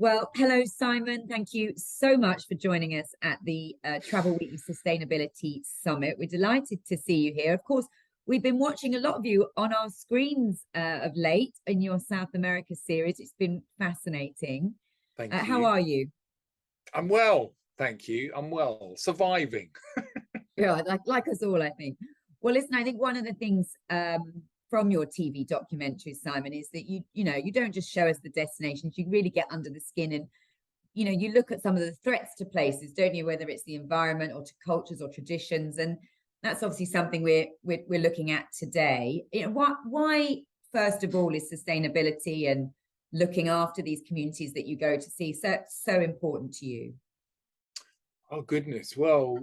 Well, hello, Simon. Thank you so much for joining us at the Travel Weekly Sustainability Summit. We're delighted to see you here. Of course, we've been watching a lot of you on our screens of late in your South America series. It's been fascinating. Thank How you. are you? I'm well, thank you. I'm well, surviving. Yeah, like us all, I think. Well, listen, I think one of the things from your TV documentary, Simon, is that you don't just show us the destinations, you really get under the skin and you look at some of the threats to places, don't you? Whether it's the environment or to cultures or traditions, and that's obviously something we're looking at today. Why first of all is sustainability and looking after these communities that you go to see so important to you? Oh goodness. Well,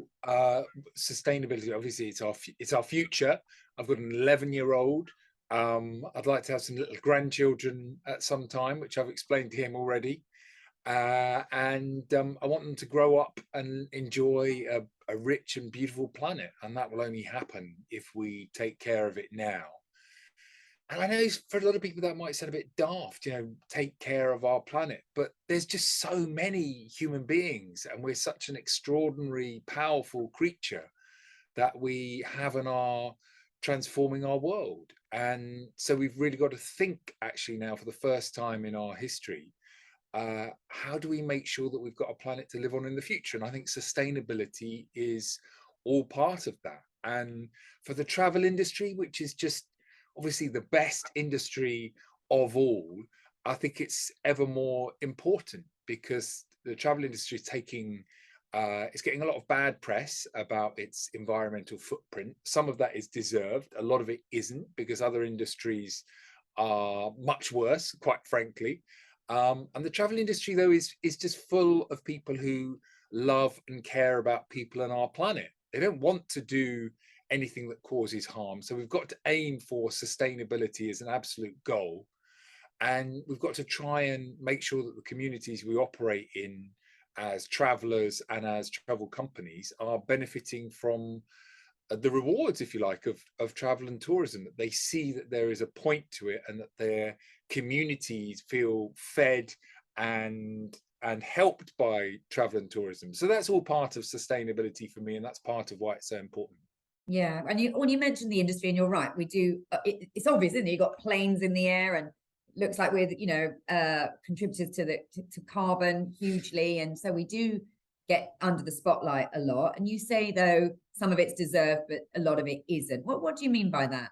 sustainability. Obviously, it's our future. I've got an 11-year-old. I'd like to have some little grandchildren at some time, which I've explained to him already. And I want them to grow up and enjoy a rich and beautiful planet, and that will only happen if we take care of it now. And I know for a lot of people that might sound a bit daft, take care of our planet, but there's just so many human beings, and we're such an extraordinary, powerful creature that we have and are transforming our world. And so we've really got to think, actually, now for the first time in our history, how do we make sure that we've got a planet to live on in the future? And I think sustainability is all part of that. And for the travel industry, which is just obviously the best industry of all, I think it's ever more important because the travel industry is it's getting a lot of bad press about its environmental footprint. Some of that is deserved. A lot of it isn't, because other industries are much worse, quite frankly. And the travel industry, though, is just full of people who love and care about people and our planet. They don't want to do anything that causes harm. So we've got to aim for sustainability as an absolute goal. And we've got to try and make sure that the communities we operate in as travelers and as travel companies are benefiting from the rewards, if you like, of travel and tourism, that they see that there is a point to it and that their communities feel fed and helped by travel and tourism. So that's all part of sustainability for me, and that's part of why it's so important. Yeah, and when you mentioned the industry, and you're right, we do. It's obvious, isn't it? You've got planes in the air, and looks like we're contributors to carbon hugely, and so we do get under the spotlight a lot. And you say though some of it's deserved, but a lot of it isn't. What do you mean by that?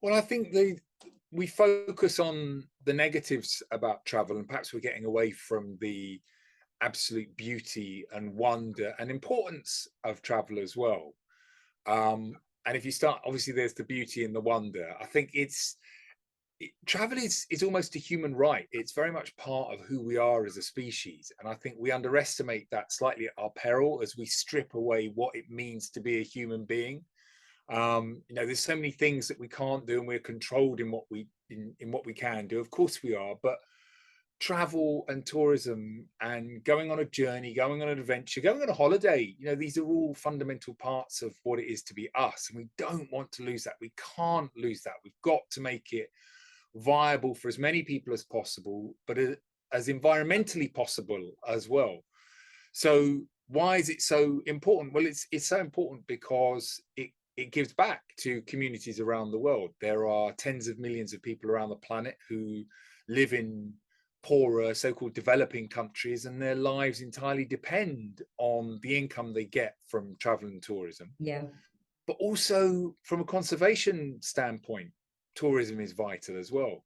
Well, I think we focus on the negatives about travel, and perhaps we're getting away from the absolute beauty and wonder and importance of travel as well. And if you start, obviously there's the beauty and the wonder. I think travel is almost a human right. It's very much part of who we are as a species, and I think we underestimate that slightly at our peril as we strip away what it means to be a human being. There's so many things that we can't do, and we're controlled in what we can do. Of course we are, but travel and tourism and going on a journey, going on an adventure, going on a holiday, these are all fundamental parts of what it is to be us, and we don't want to lose that. We can't lose that. We've got to make it viable for as many people as possible, but as environmentally possible as well. So why is it so important? Well, it's so important because it gives back to communities around the world. There are tens of millions of people around the planet who live in poorer, so-called developing countries, and their lives entirely depend on the income they get from travel and tourism. Yeah. But also from a conservation standpoint, tourism is vital as well.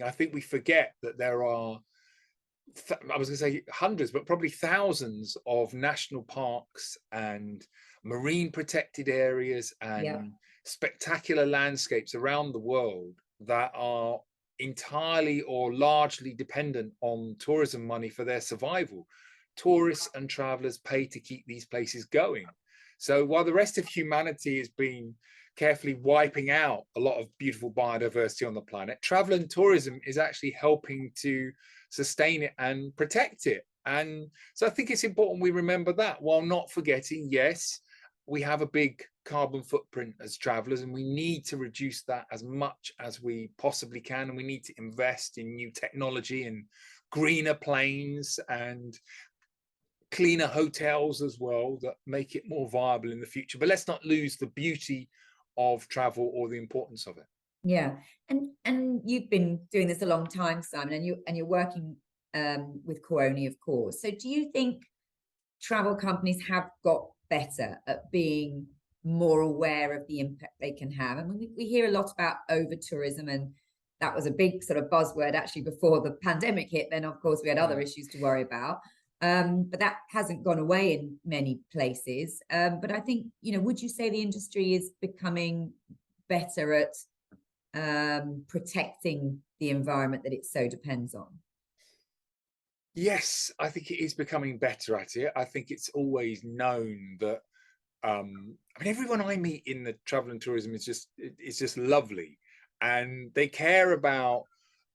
I think we forget that there are, I was going to say hundreds, but probably thousands of national parks and marine protected areas Yeah. and spectacular landscapes around the world that are entirely or largely dependent on tourism money for their survival. Tourists and travelers pay to keep these places going. So while the rest of humanity has been carefully wiping out a lot of beautiful biodiversity on the planet, travel and tourism is actually helping to sustain it and protect it. And so I think it's important we remember that, while not forgetting, yes, we have a big carbon footprint as travelers, and we need to reduce that as much as we possibly can. And we need to invest in new technology and greener planes and cleaner hotels as well that make it more viable in the future. But let's not lose the beauty of travel or the importance of it. Yeah, and you've been doing this a long time, Simon, and you're working with Coroni, of course. So do you think travel companies have got better at being more aware of the impact they can have? I mean, we hear a lot about over tourism, and that was a big sort of buzzword actually before the pandemic hit. Then, of course, we had other issues to worry about. But that hasn't gone away in many places. But I think, would you say the industry is becoming better at protecting the environment that it so depends on? Yes, I think it is becoming better at it. I think it's always known that I mean, everyone I meet in the travel and tourism is just lovely, and they care about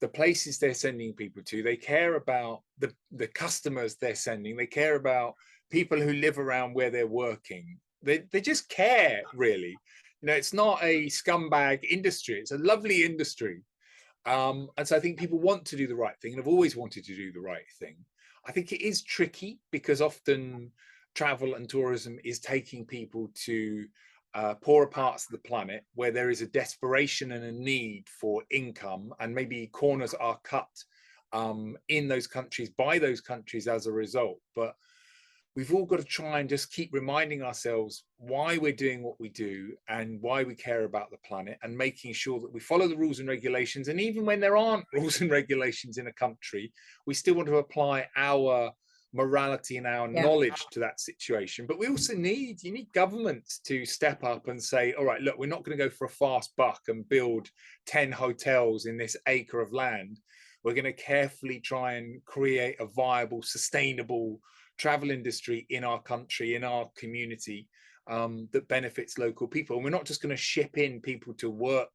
the places they're sending people to. They care about the customers they're sending. They care about people who live around where they're working. They just care, really. It's not a scumbag industry. It's a lovely industry. And so I think people want to do the right thing and have always wanted to do the right thing. I think it is tricky because often travel and tourism is taking people to poorer parts of the planet where there is a desperation and a need for income, and maybe corners are cut in those countries by those countries as a result. But we've all got to try and just keep reminding ourselves why we're doing what we do and why we care about the planet, and making sure that we follow the rules and regulations. And even when there aren't rules and regulations in a country, we still want to apply our morality and our knowledge to that situation. But we also need governments to step up and say, all right, look, we're not going to go for a fast buck and build 10 hotels in this acre of land. We're going to carefully try and create a viable, sustainable travel industry in our country, in our community, that benefits local people. And we're not just going to ship in people to work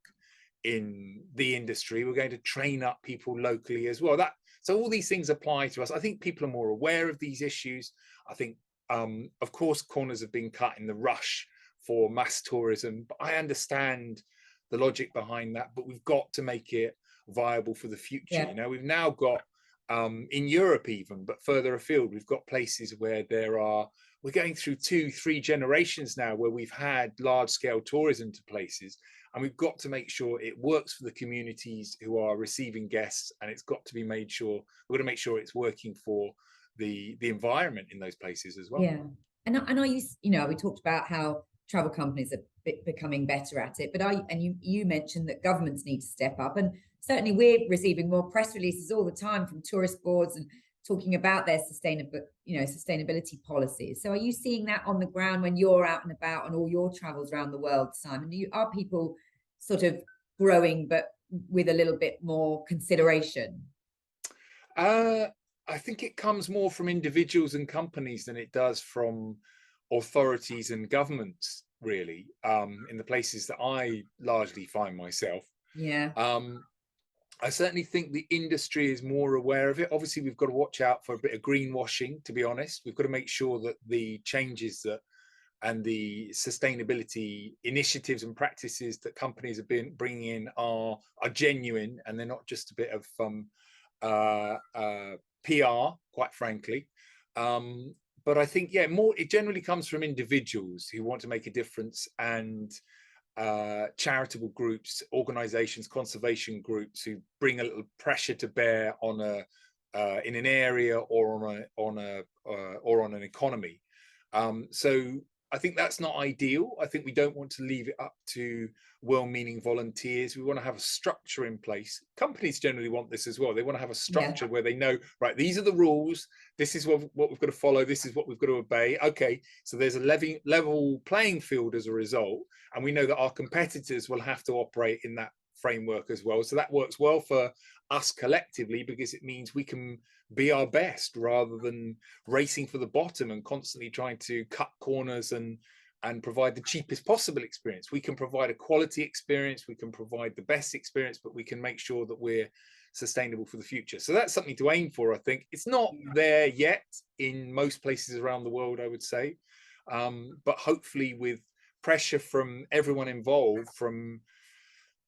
in the industry. We're going to train up people locally as well. So all these things apply to us. I think people are more aware of these issues. I think, of course, corners have been cut in the rush for mass tourism, but I understand the logic behind that. But we've got to make it viable for the future. We've now got in Europe even, but further afield, we've got places where we're going through 2-3 generations now where we've had large scale tourism to places, and we've got to make sure it works for the communities who are receiving guests, and it's got to be made sure, we're going to make sure it's working for the environment in those places as well. Yeah. And are you, we talked about how travel companies are becoming better at it, but you mentioned that governments need to step up, and certainly we're receiving more press releases all the time from tourist boards and talking about their sustainability policies. So are you seeing that on the ground when you're out and about on all your travels around the world, Simon? Are people sort of growing but with a little bit more consideration? I think it comes more from individuals and companies than it does from authorities and governments, really, in the places that I largely find myself. Yeah. I certainly think the industry is more aware of it. Obviously, we've got to watch out for a bit of greenwashing, to be honest. We've got to make sure that the changes and the sustainability initiatives and practices that companies have been bringing in are genuine, and they're not just a bit of PR, quite frankly. But I think, it generally comes from individuals who want to make a difference, and charitable groups, organizations, conservation groups who bring a little pressure to bear on in an area or on an economy. So I think that's not ideal. I think we don't want to leave it up to well-meaning volunteers. We want to have a structure in place. Companies generally want this as well. They want to have a structure where they know, right, these are the rules. This is what we've got to follow. This is what we've got to obey. Okay, so there's a level playing field as a result. And we know that our competitors will have to operate in that framework as well. So that works well for us collectively, because it means we can be our best rather than racing for the bottom and constantly trying to cut corners and provide the cheapest possible experience. We can provide a quality experience, we can provide the best experience, but we can make sure that we're sustainable for the future. So that's something to aim for, I think. It's not there yet in most places around the world, I would say. But hopefully with pressure from everyone involved, from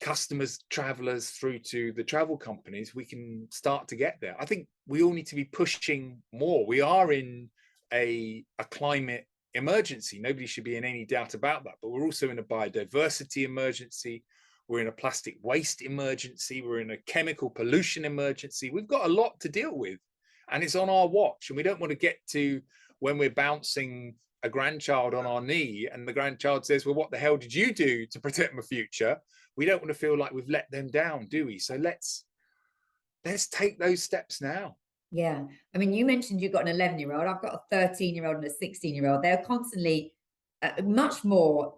customers, travelers, through to the travel companies, we can start to get there. I think we all need to be pushing more. We are in a climate emergency. Nobody should be in any doubt about that. But we're also in a biodiversity emergency. We're in a plastic waste emergency. We're in a chemical pollution emergency. We've got a lot to deal with, and it's on our watch. And we don't want to get to when we're bouncing a grandchild on our knee and the grandchild says, well, what the hell did you do to protect my future? We don't want to feel like we've let them down, do we? So let's take those steps now. Yeah. I mean, you mentioned you've got an 11-year-old. I've got a 13-year-old and a 16-year-old. They're constantly much more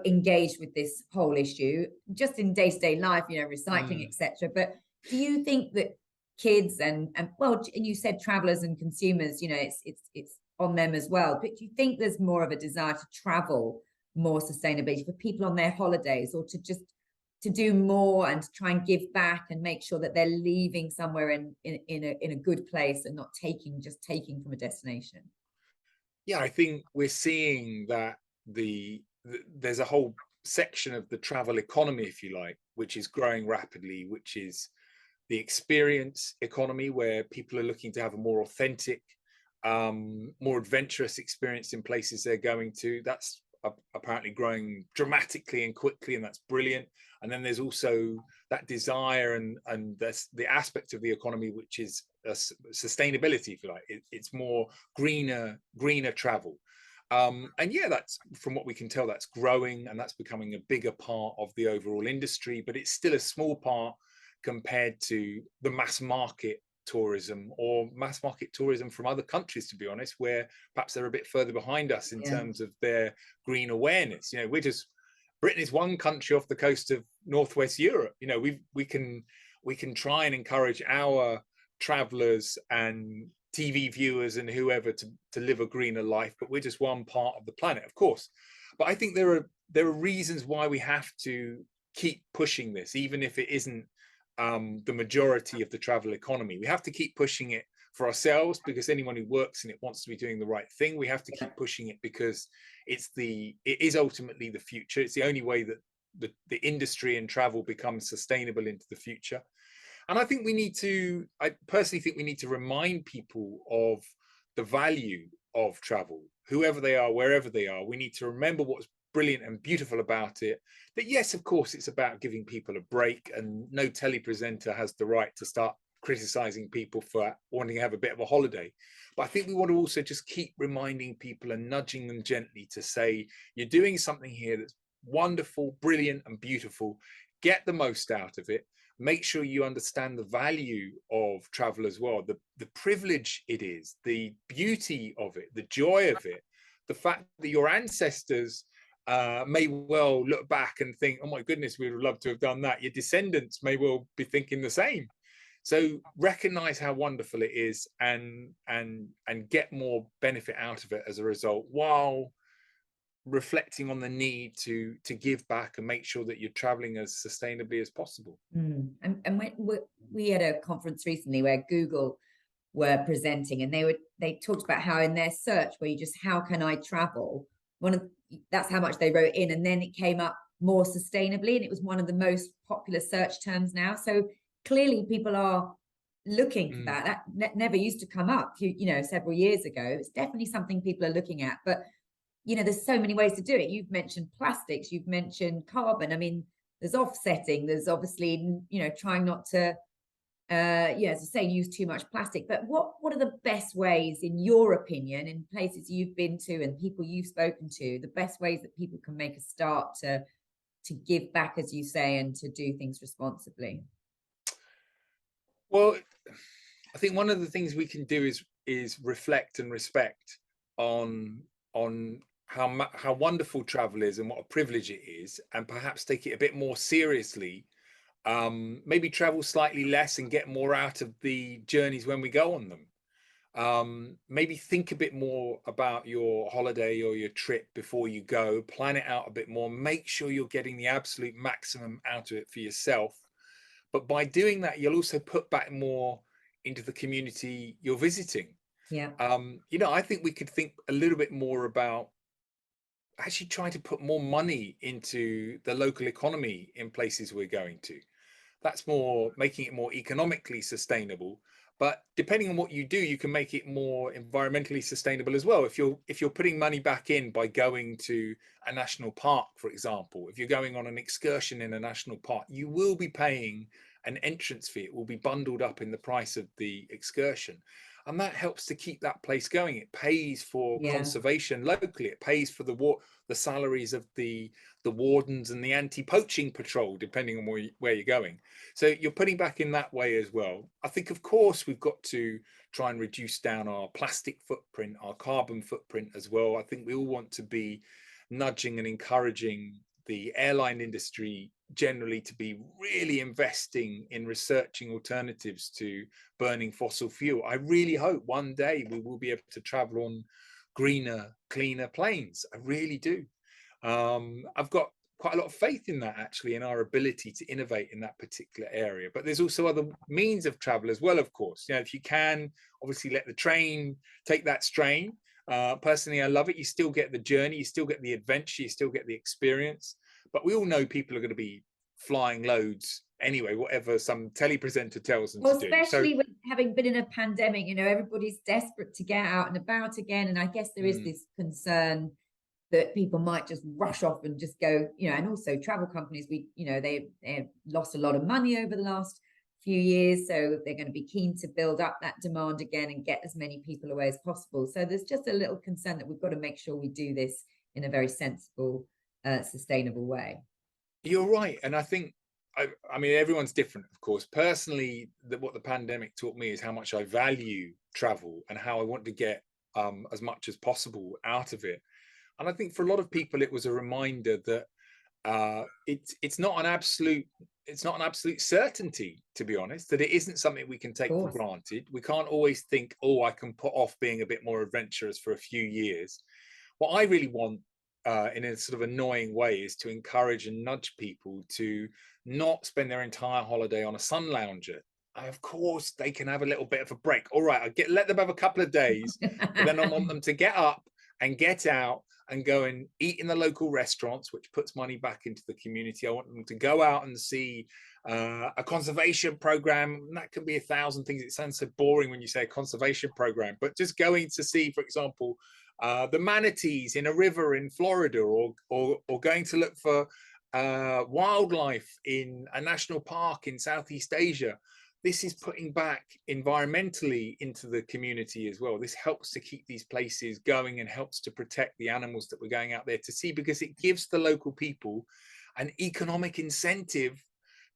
engaged with this whole issue, just in day-to-day life, you know, recycling, etc. But do you think that kids and well, and you said travelers and consumers, you know, it's on them as well. But do you think there's more of a desire to travel more sustainably for people on their holidays, or to just to do more and to try and give back and make sure that they're leaving somewhere in a good place and not just taking from a destination? Yeah, I think we're seeing that there's a whole section of the travel economy, if you like, which is growing rapidly, which is the experience economy, where people are looking to have a more authentic, more adventurous experience in places they're going to. That's apparently growing dramatically and quickly, and that's brilliant. And then there's also that desire and there's the aspect of the economy which is sustainability, if you like. It's more greener travel. And yeah, that's, from what we can tell, that's growing and that's becoming a bigger part of the overall industry, but it's still a small part compared to the mass market tourism or mass market tourism from other countries, to be honest, where perhaps they're a bit further behind us in terms of their green awareness. You know, Britain is one country off the coast of Northwest Europe. You know, we can try and encourage our travelers and TV viewers and whoever to live a greener life, but we're just one part of the planet, of course. But I think there are reasons why we have to keep pushing this, even if it isn't the majority of the travel economy. We have to keep pushing it for ourselves, because anyone who works in it wants to be doing the right thing. We have to keep pushing it because it is ultimately the future. It's the only way that the industry and travel becomes sustainable into the future. And I personally think we need to remind people of the value of travel, whoever they are, wherever they are. We need to remember what's brilliant and beautiful about it. That yes, of course, it's about giving people a break, and no telepresenter has the right to start criticizing people for wanting to have a bit of a holiday. But I think we want to also just keep reminding people and nudging them gently to say, you're doing something here that's wonderful, brilliant, and beautiful. Get the most out of it. Make sure you understand the value of travel as well, the privilege it is, the beauty of it, the joy of it, the fact that your ancestors may well look back and think, oh my goodness, we would love to have done that. Your descendants may well be thinking the same. So recognize how wonderful it is and get more benefit out of it as a result, while reflecting on the need to give back and make sure that you're traveling as sustainably as possible. And we had a conference recently where Google were presenting, and they talked about how in their search, where you just, how can I travel, that's how much they wrote in, and then it came up more sustainably, and it was one of the most popular search terms now. So clearly people are looking for that never used to come up, you know, several years ago. It's definitely something people are looking at. But you know, there's so many ways to do it. You've mentioned plastics, you've mentioned carbon. I mean, there's offsetting, there's obviously, you know, trying not to as I say, use too much plastic. But what are the best ways, in your opinion, in places you've been to and people you've spoken to, the best ways that people can make a start to give back, as you say, and to do things responsibly? Well, I think one of the things we can do is reflect and respect on how wonderful travel is and what a privilege it is, and perhaps take it a bit more seriously. Maybe travel slightly less and get more out of the journeys when we go on them. Maybe think a bit more about your holiday or your trip before you go. Plan it out a bit more. Make sure you're getting the absolute maximum out of it for yourself. But by doing that, you'll also put back more into the community you're visiting. Yeah. You know, I think we could think a little bit more about actually trying to put more money into the local economy in places we're going to. That's more making it more economically sustainable. But depending on what you do, you can make it more environmentally sustainable as well. If you're putting money back in by going to a national park, for example, if you're going on an excursion in a national park, you will be paying an entrance fee. It will be bundled up in the price of the excursion. And that helps to keep that place going. It pays for Yeah. conservation locally. It pays for the salaries of the wardens and the anti-poaching patrol, depending on where you're going. So you're putting back in that way as well. I think, of course, we've got to try and reduce down our plastic footprint, our carbon footprint as well. I think we all want to be nudging and encouraging the airline industry generally to be really investing in researching alternatives to burning fossil fuel. I really hope one day we will be able to travel on greener, cleaner planes. I really do. I've got quite a lot of faith in that, actually, in our ability to innovate in that particular area. But there's also other means of travel as well, of course. You know, if you can obviously let the train take that strain. Personally, I love it. You still get the journey, you still get the adventure, you still get the experience. But we all know people are going to be flying loads anyway, whatever some telepresenter tells them Well, to do. So especially with having been in a pandemic, you know, everybody's desperate to get out and about again. And I guess there is this concern that people might just rush off and just go, you know, and also travel companies, they've lost a lot of money over the last few years. So they're going to be keen to build up that demand again and get as many people away as possible. So there's just a little concern that we've got to make sure we do this in a very sensible, sustainable way. you're right. And I think, I mean, everyone's different, of course. Personally, what the pandemic taught me is how much I value travel and how I want to get as much as possible out of it. And I think for a lot of people, it was a reminder that it's not an absolute certainty, to be honest, that it isn't something we can take for granted. We can't always think, oh, I can put off being a bit more adventurous for a few years. What I really want, in a sort of annoying way, is to encourage and nudge people to not spend their entire holiday on a sun lounger. Of course, they can have a little bit of a break. All right, let them have a couple of days, but then I want them to get up and get out and go and eat in the local restaurants, which puts money back into the community. I want them to go out and see a conservation program. And that can be 1,000 things. It sounds so boring when you say a conservation program, but just going to see, for example, the manatees in a river in Florida, or going to look for wildlife in a national park in Southeast Asia. This is putting back environmentally into the community as well. This helps to keep these places going and helps to protect the animals that we're going out there to see, because it gives the local people an economic incentive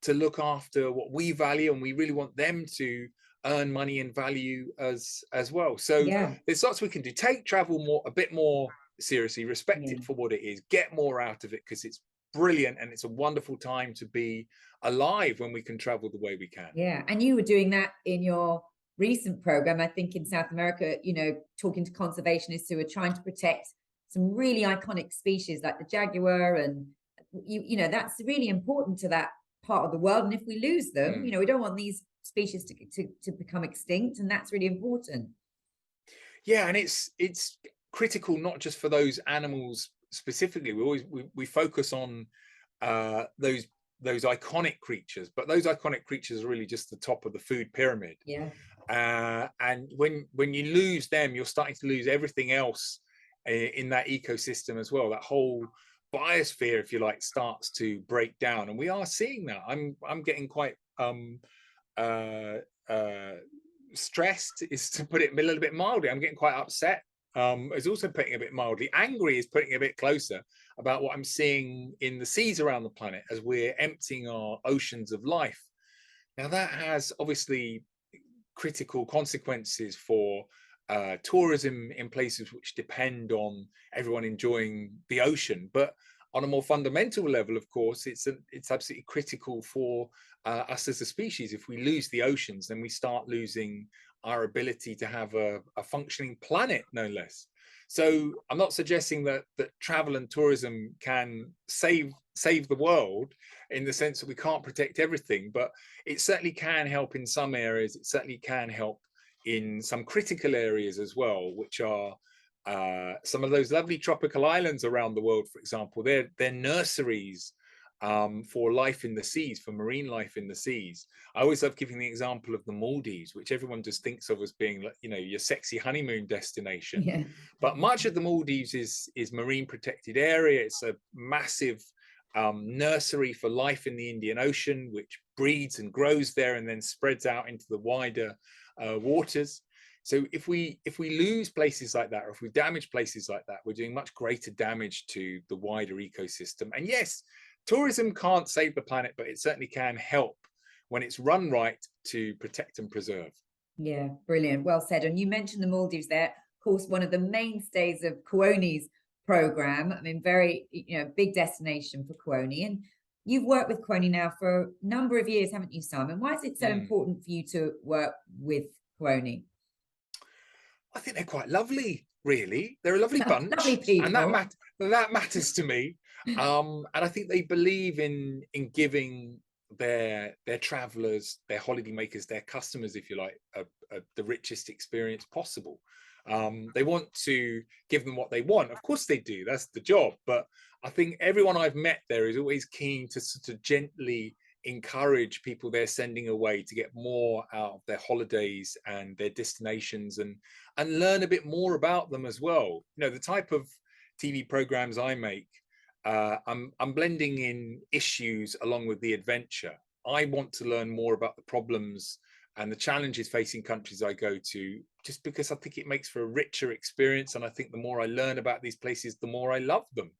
to look after what we value, and we really want them to earn money and value as well. So there's lots we can do. Take travel a bit more seriously, respect it for what it is, get more out of it, because it's brilliant and it's a wonderful time to be alive when we can travel the way we can. Yeah, and you were doing that in your recent program, I think, in South America, you know, talking to conservationists who are trying to protect some really iconic species like the jaguar, and you know, that's really important to that part of the world. And if we lose them, you know, we don't want these species to become extinct, and that's really important. Yeah, and it's critical not just for those animals specifically. We focus on those iconic creatures, but those iconic creatures are really just the top of the food pyramid. Yeah. And when you lose them, you're starting to lose everything else in that ecosystem as well. That whole biosphere, if you like, starts to break down, and we are seeing that. I'm getting quite stressed, is to put it a little bit mildly. I'm getting quite upset. Is also putting a bit mildly. Angry is putting a bit closer about what I'm seeing in the seas around the planet as we're emptying our oceans of life. Now, that has obviously critical consequences for tourism in places which depend on everyone enjoying the ocean. But on a more fundamental level, of course, it's absolutely critical for us as a species. If we lose the oceans, then we start losing our ability to have a functioning planet, no less. So I'm not suggesting that travel and tourism can save the world in the sense that we can't protect everything, but it certainly can help in some areas. It certainly can help in some critical areas as well, which are some of those lovely tropical islands around the world, for example, they're nurseries for life in the seas, for marine life in the seas. I always love giving the example of the Maldives, which everyone just thinks of as being, you know, your sexy honeymoon destination. Yeah. But much of the Maldives is marine protected area. It's a massive nursery for life in the Indian Ocean, which breeds and grows there and then spreads out into the wider waters. So if we lose places like that, or if we damage places like that, we're doing much greater damage to the wider ecosystem. And yes, tourism can't save the planet, but it certainly can help when it's run right to protect and preserve. Yeah, brilliant. Well said. And you mentioned the Maldives there, of course, one of the mainstays of Kuoni's program. I mean, very, you know, big destination for Kuoni. And you've worked with Kuoni now for a number of years, haven't you, Simon? Why is it so important for you to work with Kuoni? I think they're quite lovely, really. They're a lovely bunch, Lovely people. and that matters to me. And I think they believe in giving their travelers, their holiday makers, their customers, if you like, the richest experience possible. They want to give them what they want. Of course they do. That's the job. But I think everyone I've met there is always keen to sort of gently encourage people they're sending away to get more out of their holidays and their destinations, and learn a bit more about them as well. You know, the type of TV programs I make, I'm blending in issues along with the adventure. I want to learn more about the problems and the challenges facing countries I go to, just because I think it makes for a richer experience. And I think the more I learn about these places, the more I love them.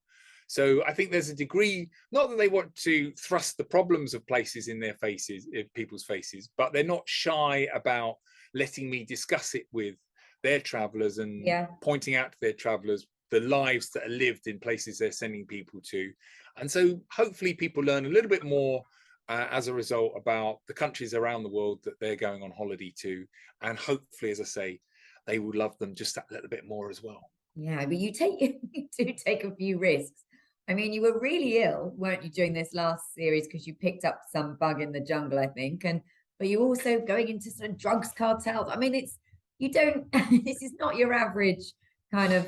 So I think there's a degree, not that they want to thrust the problems of places in their faces, in people's faces, but they're not shy about letting me discuss it with their travelers and pointing out to their travelers the lives that are lived in places they're sending people to. And so hopefully people learn a little bit more as a result about the countries around the world that they're going on holiday to. And hopefully, as I say, they will love them just that little bit more as well. Yeah, but you do take a few risks. I mean, you were really ill, weren't you, during this last series, because you picked up some bug in the jungle, I think. But you also going into sort of drugs cartels. I mean, this is not your average kind of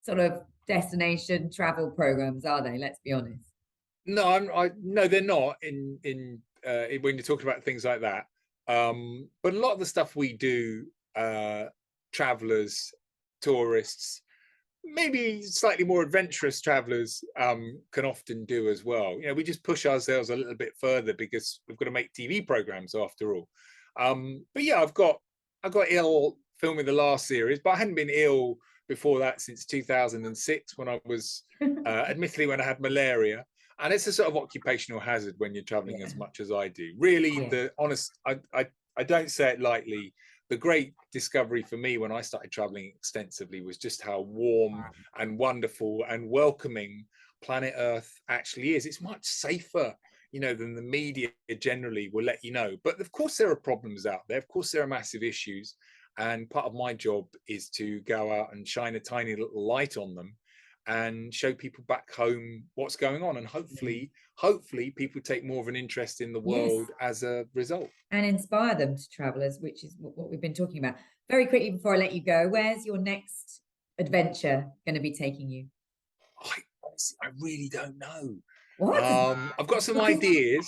sort of destination travel programs, are they? Let's be honest. No, no, they're not when you're talking about things like that. But a lot of the stuff we do, travelers, tourists, maybe slightly more adventurous travelers can often do as well. You know, we just push ourselves a little bit further because we've got to make TV programs after all. But yeah, I got ill filming the last series, but I hadn't been ill before that since 2006 when I was admittedly when I had malaria. And it's a sort of occupational hazard when you're traveling as much as I do. Really, I don't say it lightly. The great discovery for me when I started traveling extensively was just how warm and wonderful and welcoming planet Earth actually is. It's much safer, you know, than the media generally will let you know. But of course, there are problems out there. Of course, there are massive issues. And part of my job is to go out and shine a tiny little light on them and show people back home what's going on. And hopefully people take more of an interest in the world as a result. And inspire them to travelers, which is what we've been talking about. Very quickly before I let you go, where's your next adventure going to be taking you? I really don't know. What? I've got some ideas.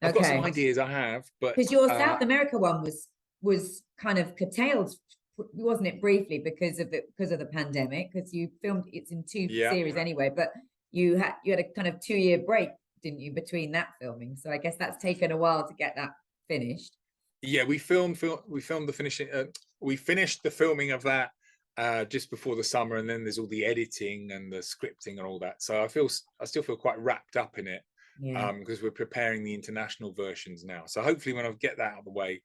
I've got some ideas I have, but because your South America one was kind of curtailed, wasn't it, briefly because of the pandemic, because you filmed it's in two series anyway, but you had a kind of 2-year break, didn't you, between that filming? So I guess that's taken a while to get that finished. Yeah, we finished the filming of that just before the summer, and then there's all the editing and the scripting and all that. So I still feel quite wrapped up in it because we're preparing the international versions now. So hopefully when I get that out of the way,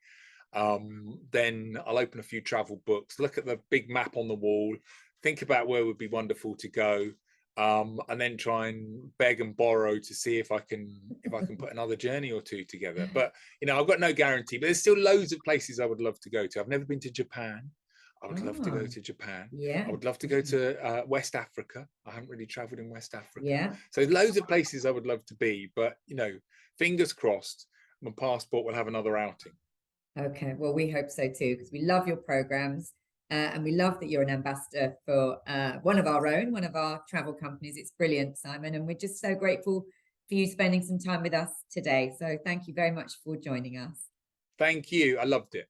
then I'll open a few travel books, look at the big map on the wall, think about where would be wonderful to go, and then try and beg and borrow to see if I can put another journey or two together. But you know, I've got no guarantee, but there's still loads of places I would love to go to. I've never been to Japan. I would love to go to Japan. I would love to go to West Africa. I haven't really traveled in West Africa. So loads of places I would love to be, but you know, fingers crossed my passport will have another outing. Okay, well, we hope so too, because we love your programs. And we love that you're an ambassador for one of our travel companies. It's brilliant, Simon. And we're just so grateful for you spending some time with us today. So thank you very much for joining us. Thank you. I loved it.